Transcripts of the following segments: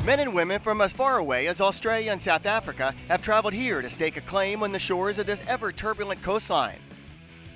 Men and women from as far away as Australia and South Africa have traveled here to stake a claim on the shores of this ever-turbulent coastline.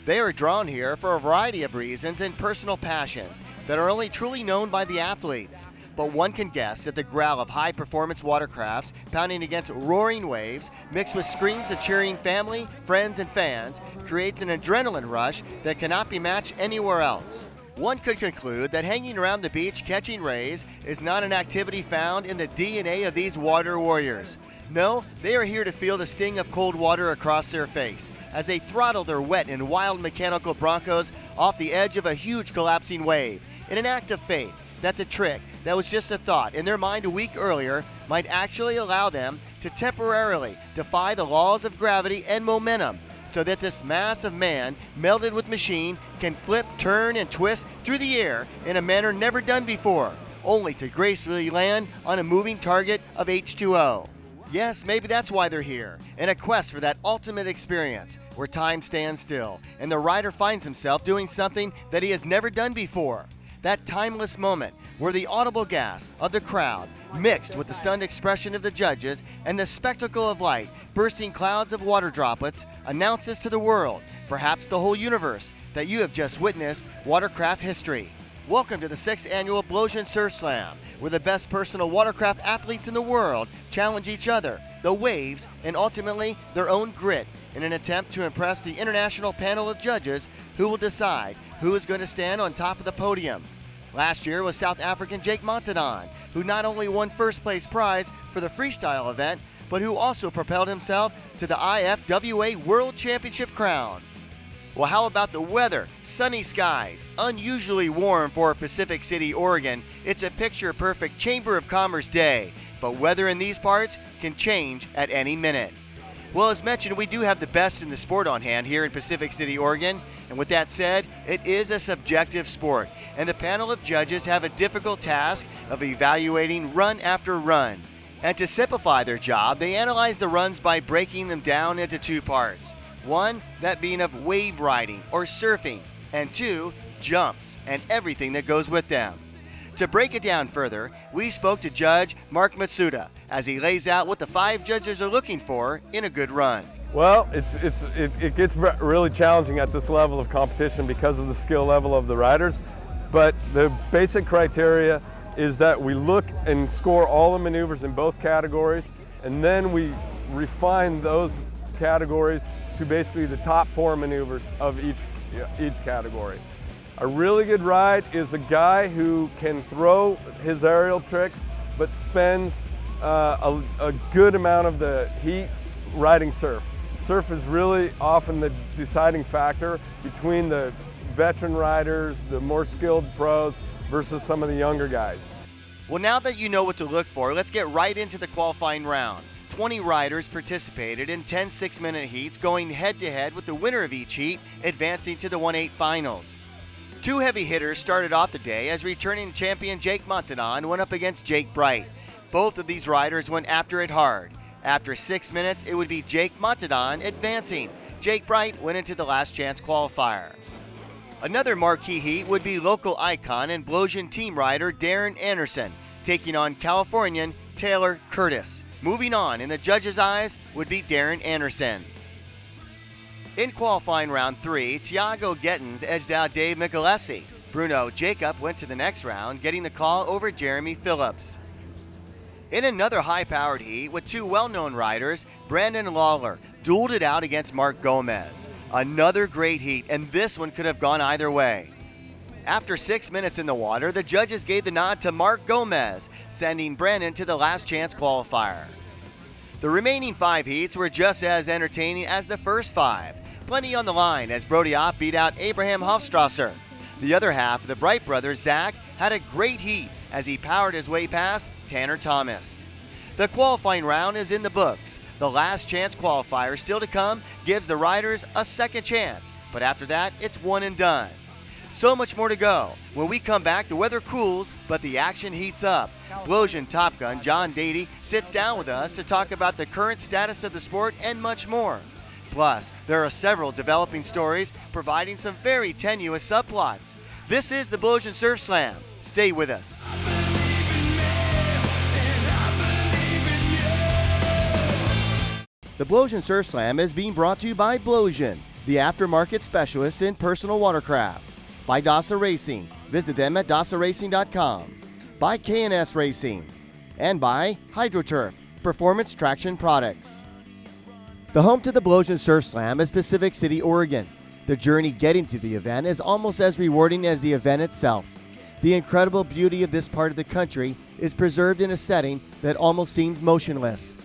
They are drawn here for a variety of reasons and personal passions that are only truly known by the athletes. But one can guess that the growl of high-performance watercrafts pounding against roaring waves mixed with screams of cheering family, friends, and fans creates an adrenaline rush that cannot be matched anywhere else. One could conclude that hanging around the beach catching rays is not an activity found in the DNA of these water warriors. No, they are here to feel the sting of cold water across their face as they throttle their wet and wild mechanical Broncos off the edge of a huge collapsing wave in an act of faith that the trick that was just a thought in their mind a week earlier might actually allow them to temporarily defy the laws of gravity and momentum, so that this mass of man melded with machine can flip, turn, and twist through the air in a manner never done before, only to gracefully land on a moving target of H2O. Yes, maybe that's why they're here, in a quest for that ultimate experience, where time stands still, and the rider finds himself doing something that he has never done before. That timeless moment where the audible gasp of the crowd, mixed with the stunned expression of the judges and the spectacle of light bursting clouds of water droplets, announces to the world, perhaps the whole universe, that you have just witnessed watercraft history. Welcome to the 6th annual Blowsion Surf Slam, where the best personal watercraft athletes in the world challenge each other, the waves, and ultimately their own grit in an attempt to impress the international panel of judges who will decide who is going to stand on top of the podium. Last year was South African Jake Montanon, who not only won first place prize for the freestyle event, but who also propelled himself to the IFWA World Championship crown. Well, how about the weather? Sunny skies, unusually warm for Pacific City, Oregon. It's a picture-perfect Chamber of Commerce day, but weather in these parts can change at any minute. Well, as mentioned, we do have the best in the sport on hand here in Pacific City, Oregon. And with that said, it is a subjective sport, and the panel of judges have a difficult task of evaluating run after run. And to simplify their job, they analyze the runs by breaking them down into two parts. One, that being of wave riding or surfing, and two, jumps and everything that goes with them. To break it down further, we spoke to Judge Mark Matsuda as he lays out what the 5 judges are looking for in a good run. Well, it gets really challenging at this level of competition because of the skill level of the riders, but the basic criteria is that we look and score all the maneuvers in both categories, and then we refine those categories to basically the top 4 maneuvers of each category. A really good ride is a guy who can throw his aerial tricks but spends a good amount of the heat riding surf. Surf is really often the deciding factor between the veteran riders, the more skilled pros, versus some of the younger guys. Well, now that you know what to look for, let's get right into the qualifying round. 20 riders participated in 10 6-minute heats, going head-to-head with the winner of each heat advancing to the 1/8 finals. 2 heavy hitters started off the day as returning champion Jake Montanon went up against Jake Bright. Both of these riders went after it hard. After 6 minutes, it would be Jake Montanon advancing. Jake Bright went into the last chance qualifier. Another marquee heat would be local icon and Blowsion team rider Darren Anderson, taking on Californian Taylor Curtis. Moving on in the judges' eyes would be Darren Anderson. In qualifying round 3, Tiago Gettins edged out Dave Michelesi. Bruno Jacob went to the next round, getting the call over Jeremy Phillips. In another high-powered heat with 2 well-known riders, Brandon Lawler dueled it out against Mark Gomez. Another great heat, and this one could have gone either way. After 6 minutes in the water, the judges gave the nod to Mark Gomez, sending Brandon to the last chance qualifier. The remaining 5 heats were just as entertaining as the first 5. Plenty on the line as Brody Opp beat out Abraham Hofstrasser. The other half of the Bright brothers, Zach, had a great heat as he powered his way past Tanner Thomas. The qualifying round is in the books. The last chance qualifier still to come gives the riders a second chance, but after that, it's one and done. So much more to go. When we come back, the weather cools, but the action heats up. Blowsion Top Gun John Dady sits down with us to talk about the current status of the sport and much more. Plus, there are several developing stories providing some very tenuous subplots. This is the Blowsion Surf Slam. Stay with us. I believe in me, and I The Blowsion Surf Slam is being brought to you by Blowsion, the aftermarket specialist in personal watercraft. By DASA Racing. Visit them at dasaracing.com. By K&S Racing. And by HydroTurf, Performance Traction Products. The home to the Blowsion Surf Slam is Pacific City, Oregon. The journey getting to the event is almost as rewarding as the event itself. The incredible beauty of this part of the country is preserved in a setting that almost seems motionless.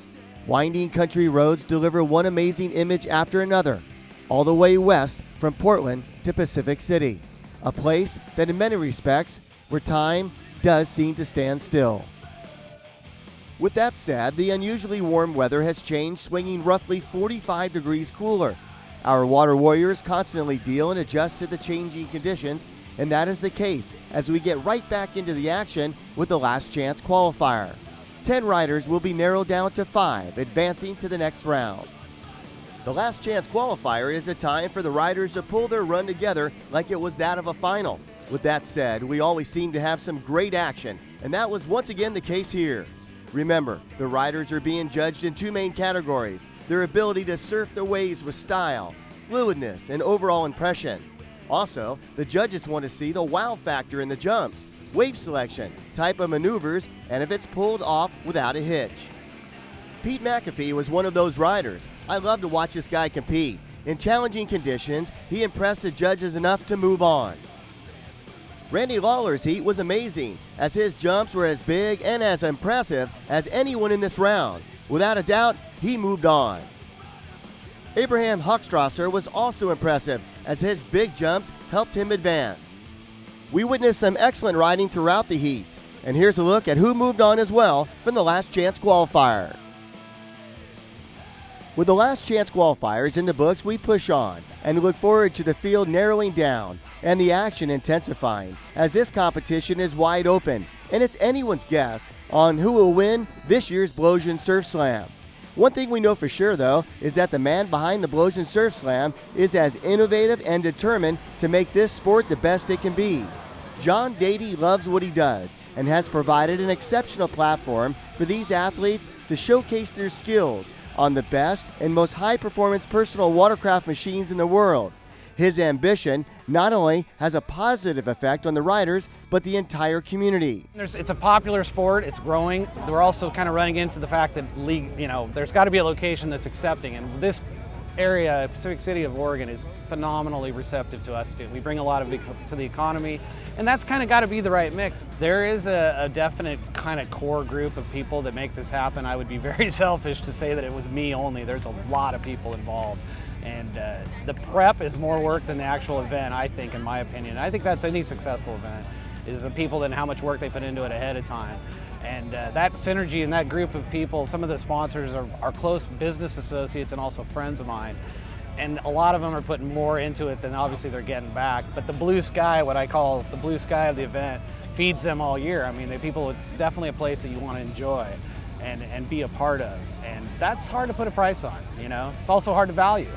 Winding country roads deliver one amazing image after another, all the way west from Portland to Pacific City, a place that in many respects where time does seem to stand still. With that said, the unusually warm weather has changed, swinging roughly 45 degrees cooler. Our water warriors constantly deal and adjust to the changing conditions, and that is the case as we get right back into the action with the last chance qualifier. 10 riders will be narrowed down to 5, advancing to the next round. The last chance qualifier is a time for the riders to pull their run together like it was that of a final. With that said, we always seem to have some great action, and that was once again the case here. Remember, the riders are being judged in 2 main categories: their ability to surf the waves with style, fluidness, and overall impression. Also, the judges want to see the wow factor in the jumps, wave selection, type of maneuvers, and if it's pulled off without a hitch. Pete McAfee was one of those riders. I love to watch this guy compete. In challenging conditions, he impressed the judges enough to move on. Randy Lawler's heat was amazing, as his jumps were as big and as impressive as anyone in this round. Without a doubt, he moved on. Abraham Hochstrasser was also impressive, as his big jumps helped him advance. We witnessed some excellent riding throughout the heats, and here's a look at who moved on as well from the last chance qualifier. With the last chance qualifiers in the books, we push on and look forward to the field narrowing down and the action intensifying, as this competition is wide open and it's anyone's guess on who will win this year's Blowsion Surf Slam. One thing we know for sure, though, is that the man behind the Blowsion Surf Slam is as innovative and determined to make this sport the best it can be. John Dady loves what he does and has provided an exceptional platform for these athletes to showcase their skills on the best and most high-performance personal watercraft machines in the world. His ambition not only has a positive effect on the riders, but the entire community. It's a popular sport, it's growing. We're also kind of running into the fact that there's got to be a location that's accepting, and this area, Pacific City of Oregon, is phenomenally receptive to us too. We bring a lot of to the economy, and that's kind of got to be the right mix. There is a definite kind of core group of people that make this happen. I would be very selfish to say that it was me only. There's a lot of people involved. And the prep is more work than the actual event, I think, in my opinion. I think that's any successful event, is the people and how much work they put into it ahead of time. And that synergy and that group of people, some of the sponsors are close business associates and also friends of mine. And a lot of them are putting more into it than obviously they're getting back. But the blue sky, what I call the blue sky of the event, feeds them all year. I mean, it's definitely a place that you want to enjoy and be a part of. And that's hard to put a price on, It's also hard to value.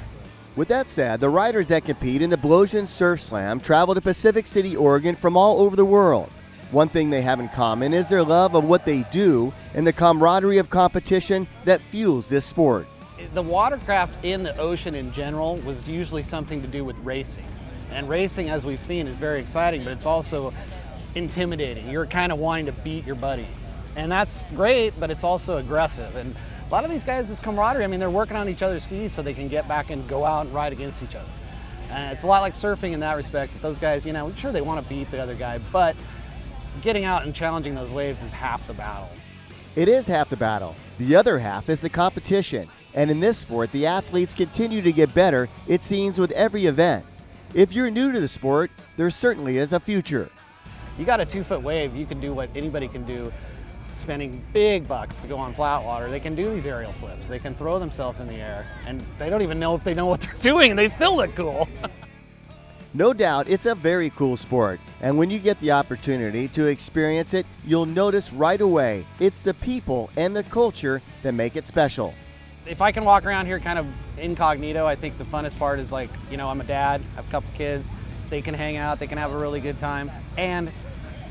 With that said, the riders that compete in the Blowsion Surf Slam travel to Pacific City, Oregon from all over the world. One thing they have in common is their love of what they do and the camaraderie of competition that fuels this sport. The watercraft in the ocean in general was usually something to do with racing. And racing, as we've seen, is very exciting, but it's also intimidating. You're kind of wanting to beat your buddy. And that's great, but it's also aggressive. And a lot of these guys, this camaraderie, they're working on each other's skis so they can get back and go out and ride against each other. And it's a lot like surfing in that respect. That those guys, sure they want to beat the other guy, but getting out and challenging those waves is half the battle. It is half the battle. The other half is the competition. And in this sport, the athletes continue to get better, it seems, with every event. If you're new to the sport, there certainly is a future. You got a 2-foot wave, you can do what anybody can do, spending big bucks to go on flat water. They can do these aerial flips. They can throw themselves in the air, and they don't even know if they know what they're doing, and they still look cool. No doubt, it's a very cool sport, and when you get the opportunity to experience it, you'll notice right away it's the people and the culture that make it special. If I can walk around here kind of incognito, I think the funnest part is I'm a dad, I have a couple kids, they can hang out, they can have a really good time, and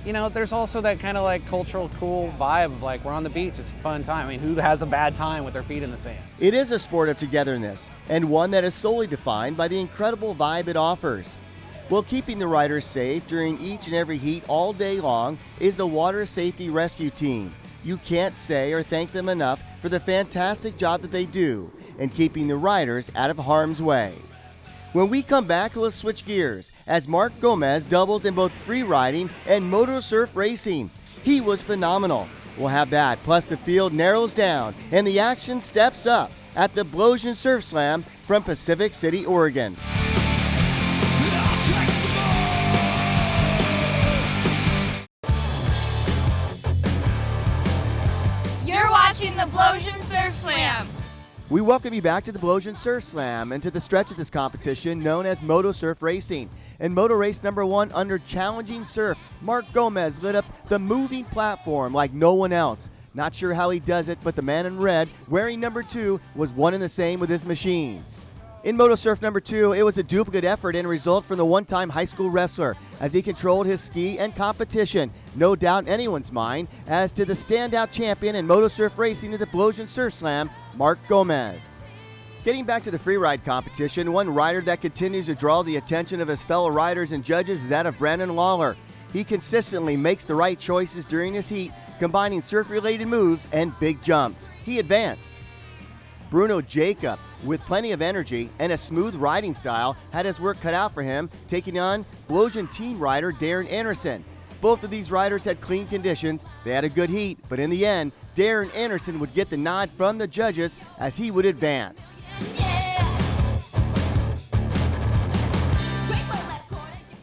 you know, there's also that kind of like cultural cool vibe of like we're on the beach, it's a fun time. I mean, who has a bad time with their feet in the sand? It is a sport of togetherness, and one that is solely defined by the incredible vibe it offers. While keeping the riders safe during each and every heat all day long is the Water Safety Rescue Team. You can't say or thank them enough for the fantastic job that they do in keeping the riders out of harm's way. When we come back, we'll switch gears as Mark Gomez doubles in both free riding and Moto Surf racing. He was phenomenal. We'll have that, plus the field narrows down and the action steps up at the Blowsion Surf Slam from Pacific City, Oregon. You're watching the Blowsion Surf Slam. We welcome you back to the Blowsion Surf Slam and to the stretch of this competition known as Moto Surf Racing. In Moto Race number 1 under challenging surf, Mark Gomez lit up the moving platform like no one else. Not sure how he does it, but the man in red, wearing number 2, was one and the same with his machine. In Moto Surf number 2, it was a duplicate effort and result from the one-time high school wrestler as he controlled his ski and competition. No doubt in anyone's mind as to the standout champion in Moto Surf Racing at the Blowsion Surf Slam, Mark Gomez. Getting back to the freeride competition, one rider that continues to draw the attention of his fellow riders and judges is that of Brandon Lawler. He consistently makes the right choices during his heat, combining surf-related moves and big jumps. He advanced. Bruno Jacob, with plenty of energy and a smooth riding style, had his work cut out for him, taking on Blowsion team rider Darren Anderson. Both of these riders had clean conditions, they had a good heat, but in the end, Darren Anderson would get the nod from the judges as he would advance.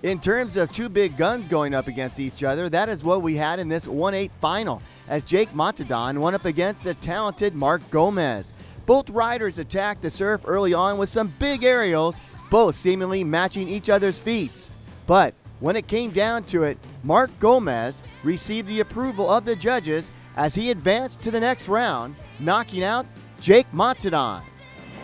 In terms of two big guns going up against each other, that is what we had in this 1/8 final, as Jake Montadon went up against the talented Mark Gomez. Both riders attacked the surf early on with some big aerials, both seemingly matching each other's feats. But when it came down to it, Mark Gomez received the approval of the judges as he advanced to the next round, knocking out Jake Montadon.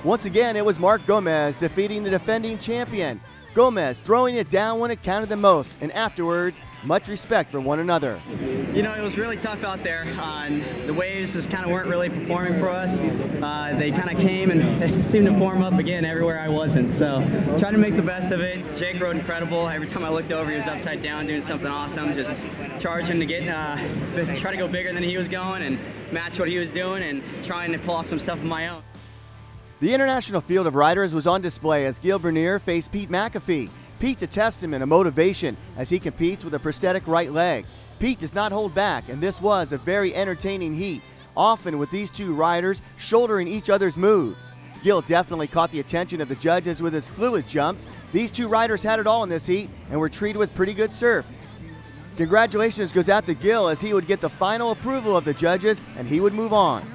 Once again, it was Mark Gomez defeating the defending champion. Gomez throwing it down when it counted the most, and afterwards, much respect for one another. You know, it was really tough out there. The waves just kind of weren't really performing for us. They kind of came and it seemed to form up again everywhere I wasn't. So, trying to make the best of it. Jake rode incredible. Every time I looked over, he was upside down doing something awesome, just charging to get, try to go bigger than he was going and match what he was doing and trying to pull off some stuff of my own. The international field of riders was on display as Gil Bernier faced Pete McAfee. Pete's a testament of motivation as he competes with a prosthetic right leg. Pete does not hold back, and this was a very entertaining heat, often with these two riders shouldering each other's moves. Gil definitely caught the attention of the judges with his fluid jumps. These two riders had it all in this heat and were treated with pretty good surf. Congratulations goes out to Gil as he would get the final approval of the judges and he would move on.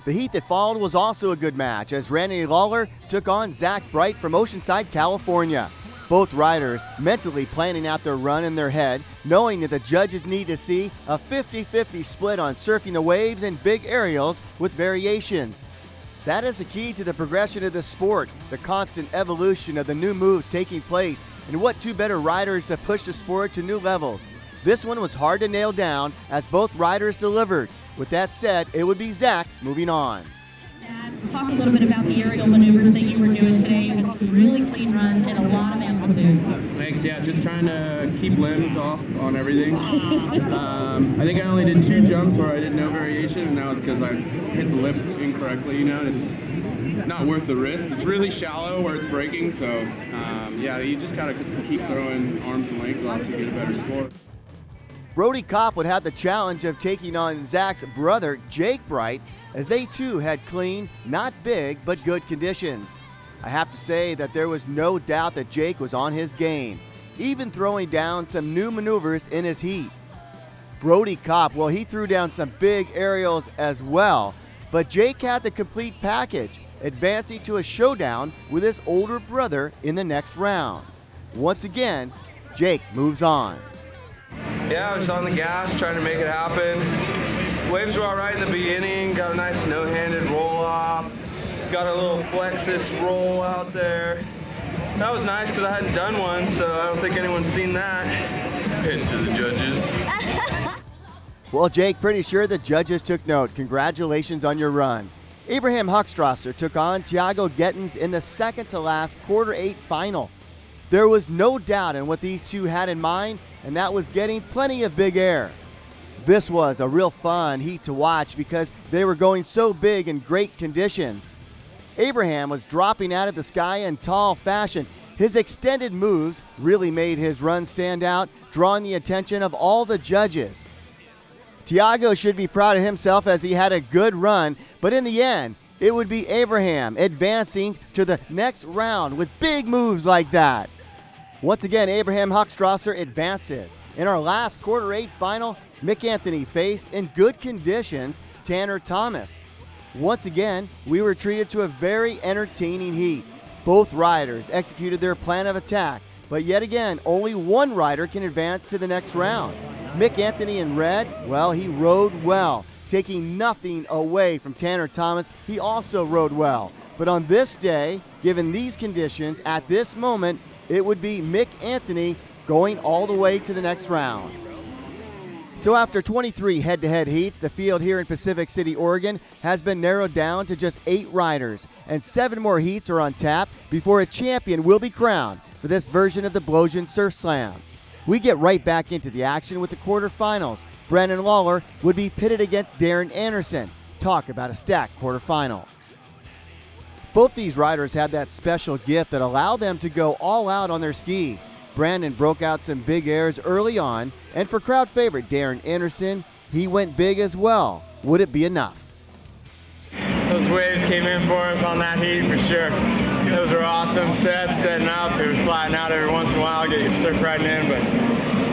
The heat that followed was also a good match as Randy Lawler took on Zach Bright from Oceanside, California. Both riders mentally planning out their run in their head, knowing that the judges need to see a 50-50 split on surfing the waves and big aerials with variations. That is the key to the progression of the sport, the constant evolution of the new moves taking place, and what two better riders to push the sport to new levels. This one was hard to nail down as both riders delivered. With that said, it would be Zach moving on. Talk a little bit about the aerial maneuvers that you were doing today. You had some really clean runs and a lot of amplitude. Thanks, yeah, just trying to keep limbs off on everything. I think I only did 2 jumps where I did no variation, and that was because I hit the lip incorrectly, you know, and it's not worth the risk. It's really shallow where it's breaking, so yeah, you just gotta keep throwing arms and legs off to get a better score. Brody Kopp would have the challenge of taking on Zach's brother, Jake Bright, as they too had clean, not big, but good conditions. I have to say that there was no doubt that Jake was on his game, even throwing down some new maneuvers in his heat. Brody Kopp, well, he threw down some big aerials as well, but Jake had the complete package, advancing to a showdown with his older brother in the next round. Once again, Jake moves on. Yeah, I was on the gas trying to make it happen. Waves were all right in the beginning, got a nice no-handed roll off, got a little flexus roll out there. That was nice because I hadn't done one, so I don't think anyone's seen that. hit to the judges. Well, Jake, pretty sure the judges took note. Congratulations on your run. Abraham Huckstrasser took on Thiago Gettens in the second-to-last quarter-8 final. There was no doubt in what these two had in mind, and that was getting plenty of big air. This was a real fun heat to watch because they were going so big in great conditions. Abraham was dropping out of the sky in tall fashion. His extended moves really made his run stand out, drawing the attention of all the judges. Thiago should be proud of himself as he had a good run, but in the end, it would be Abraham advancing to the next round with big moves like that. Once again, Abraham Huckstrasser advances. In our last quarter-8 final, Mick Anthony faced, in good conditions, Tanner Thomas. Once again, we were treated to a very entertaining heat. Both riders executed their plan of attack, but yet again, only one rider can advance to the next round. Mick Anthony in red, well, he rode well. Taking nothing away from Tanner Thomas, he also rode well. But on this day, given these conditions, at this moment, it would be Mick Anthony going all the way to the next round. So after 23 head-to-head heats, the field here in Pacific City, Oregon has been narrowed down to just 8 riders, and 7 more heats are on tap before a champion will be crowned for this version of the Blowsion Surf Slam. We get right back into the action with the quarterfinals. Brandon Lawler would be pitted against Darren Anderson. Talk about a stacked quarterfinal. Both these riders have that special gift that allowed them to go all out on their ski. Brandon broke out some big airs early on, and for crowd favorite Darren Anderson, he went big as well. Would it be enough? Those waves came in for us on that heat for sure. Those were awesome sets, setting up. It was flattening out every once in a while, get your surf riding in, but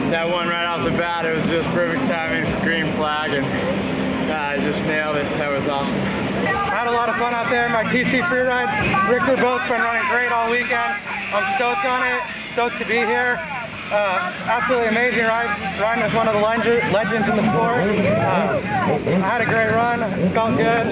that one right off the bat, it was just perfect timing for green flag, and I just nailed it. That was awesome. I had a lot of fun out there. My TC freeride, Richter both been running great all weekend. I'm stoked on it, stoked to be here. Absolutely amazing riding with one of the legends in the sport. I had a great run, felt good.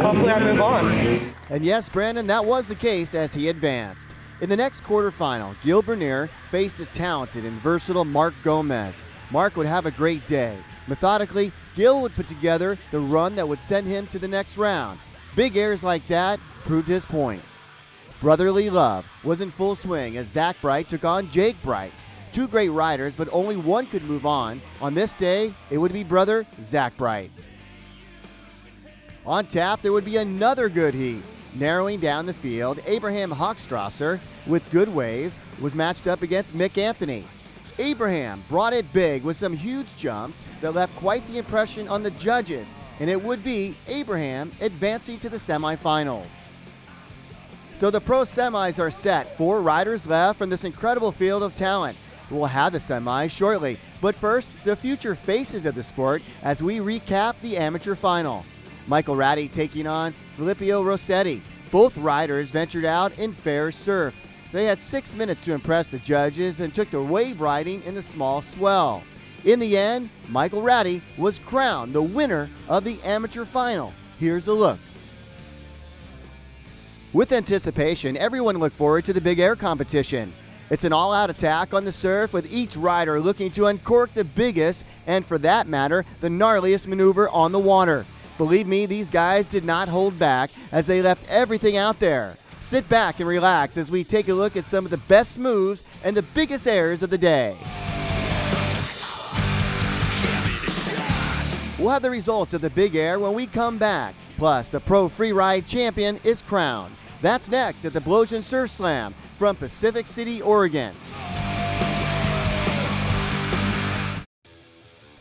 Hopefully I move on. And yes, Brandon, that was the case as he advanced. In the next quarterfinal, Gil Bernier faced the talented and versatile Mark Gomez. Mark would have a great day. Methodically, Gil would put together the run that would send him to the next round. Big airs like that proved his point. Brotherly love was in full swing as Zach Bright took on Jake Bright. 2 great riders, but only one could move on. On this day, it would be brother Zach Bright. On tap, there would be another good heat. Narrowing down the field, Abraham Huckstrasser, with good waves, was matched up against Mick Anthony. Abraham brought it big with some huge jumps that left quite the impression on the judges, and it would be Abraham advancing to the semifinals. So the pro semis are set. 4 riders left from this incredible field of talent. We'll have the semis shortly, but first, the future faces of the sport as we recap the amateur final. Michael Ratty taking on Filippo Rossetti. Both riders ventured out in fair surf. They had 6 minutes to impress the judges and took the wave riding in the small swell. In the end, Michael Ratty was crowned the winner of the amateur final. Here's a look. With anticipation, everyone looked forward to the big air competition. It's an all-out attack on the surf with each rider looking to uncork the biggest, and for that matter, the gnarliest maneuver on the water. Believe me, these guys did not hold back as they left everything out there. Sit back and relax as we take a look at some of the best moves and the biggest airs of the day. We'll have the results of the big air when we come back. Plus, the pro freeride champion is crowned. That's next at the Blowsion Surf Slam from Pacific City, Oregon.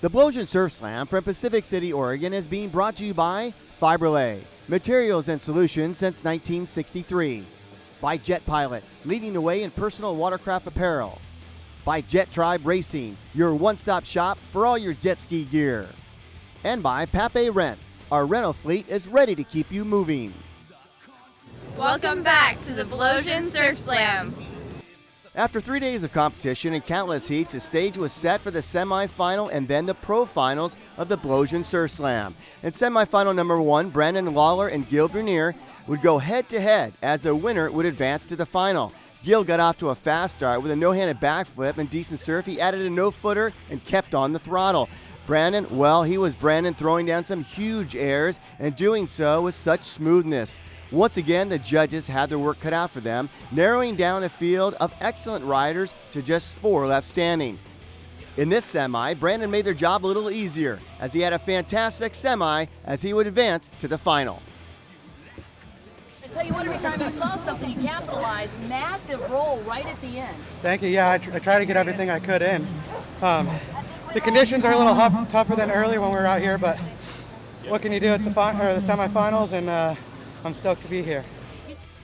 The Blowsion Surf Slam from Pacific City, Oregon is being brought to you by Fiberlay, materials and solutions since 1963. By Jet Pilot, leading the way in personal watercraft apparel. By Jet Tribe Racing, your one-stop shop for all your jet ski gear. And by Pape Rents, our rental fleet is ready to keep you moving. Welcome back to the Blowsion Surf Slam. After 3 days of competition and countless heats, the stage was set for the semifinal and then the pro finals of the Blowsion Surf Slam. In semifinal number 1, Brandon Lawler and Gil Bernier would go head-to-head as the winner would advance to the final. Gil got off to a fast start with a no-handed backflip and decent surf. He added a no-footer and kept on the throttle. Brandon, well, he was Brandon, throwing down some huge airs and doing so with such smoothness. Once again, the judges had their work cut out for them, narrowing down a field of excellent riders to just 4 left standing. In this semi, Brandon made their job a little easier, as he had a fantastic semi as he would advance to the final. I tell you what, every time I saw something, you capitalized. Massive roll right at the end. Thank you. Yeah, I tried to get everything I could in. The conditions are a little tougher than earlier when we were out here, but what can you do? It's the semifinals, and I'm stoked to be here.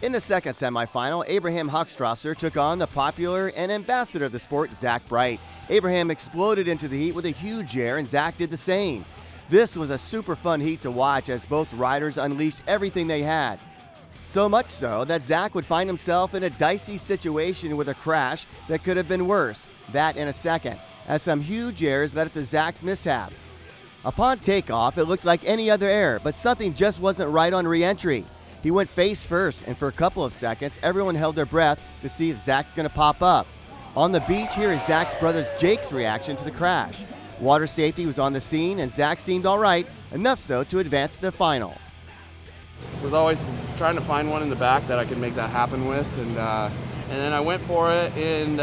In the second semifinal, Abraham Hochstrasser took on the popular and ambassador of the sport, Zach Bright. Abraham exploded into the heat with a huge air, and Zach did the same. This was a super fun heat to watch as both riders unleashed everything they had. So much so that Zach would find himself in a dicey situation with a crash that could have been worse, that in a second, as some huge airs led up to Zach's mishap. Upon takeoff, it looked like any other air, but something just wasn't right on re-entry. He went face first, and for a couple of seconds, everyone held their breath to see if Zach's going to pop up. On the beach, here is Zach's brother Jake's reaction to the crash. Water safety was on the scene, and Zach seemed all right, enough so to advance to the final. Was always trying to find one in the back that I could make that happen with, and then I went for it, and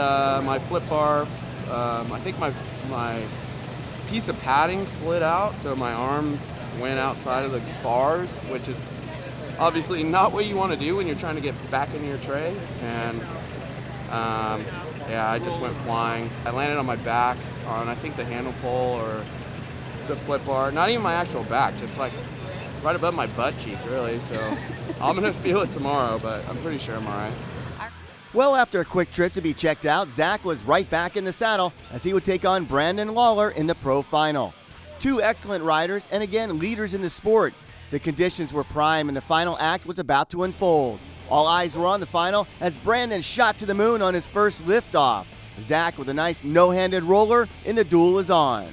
my flip bar, I think my piece of padding slid out, so my arms went outside of the bars, which is obviously not what you want to do when you're trying to get back into your tray, and yeah, I just went flying. I landed on my back on, I think, the handle pole or the flip bar, not even my actual back, just like right above my butt cheek, really, so I'm going to feel it tomorrow, but I'm pretty sure I'm all right. Well, after a quick trip to be checked out, Zach was right back in the saddle as he would take on Brandon Lawler in the pro final. 2 excellent riders and again leaders in the sport. The conditions were prime and the final act was about to unfold. All eyes were on the final as Brandon shot to the moon on his first liftoff. Zach with a nice no-handed roller, and the duel was on.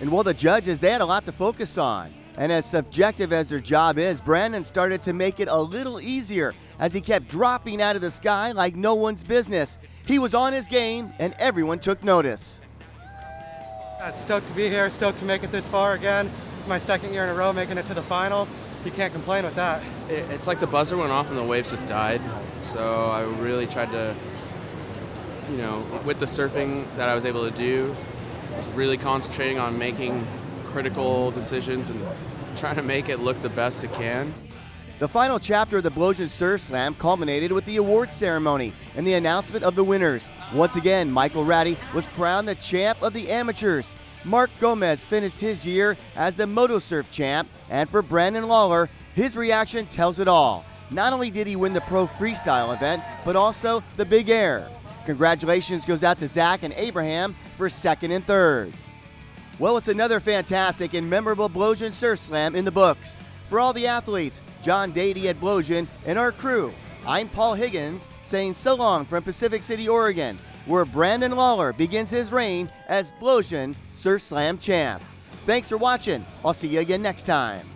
And while the judges, they had a lot to focus on. And as subjective as their job is, Brandon started to make it a little easier as he kept dropping out of the sky like no one's business. He was on his game and everyone took notice. Stoked to be here, stoked to make it this far again. It's my second year in a row making it to the final. You can't complain with that. It's like the buzzer went off and the waves just died. So I really tried to, with the surfing that I was able to do, I was really concentrating on making critical decisions and trying to make it look the best it can. The final chapter of the Blowsion Surf Slam culminated with the awards ceremony and the announcement of the winners. Once again, Michael Ratty was crowned the champ of the amateurs. Mark Gomez finished his year as the Moto Surf champ, and for Brandon Lawler, his reaction tells it all. Not only did he win the pro freestyle event, but also the big air. Congratulations goes out to Zach and Abraham for second and third. Well, it's another fantastic and memorable Blowsion Surf Slam in the books. For all the athletes, John Dady at Blowsion, and our crew, I'm Paul Higgins saying so long from Pacific City, Oregon, where Brandon Lawler begins his reign as Blowsion Surf Slam champ. Thanks for watching. I'll see you again next time.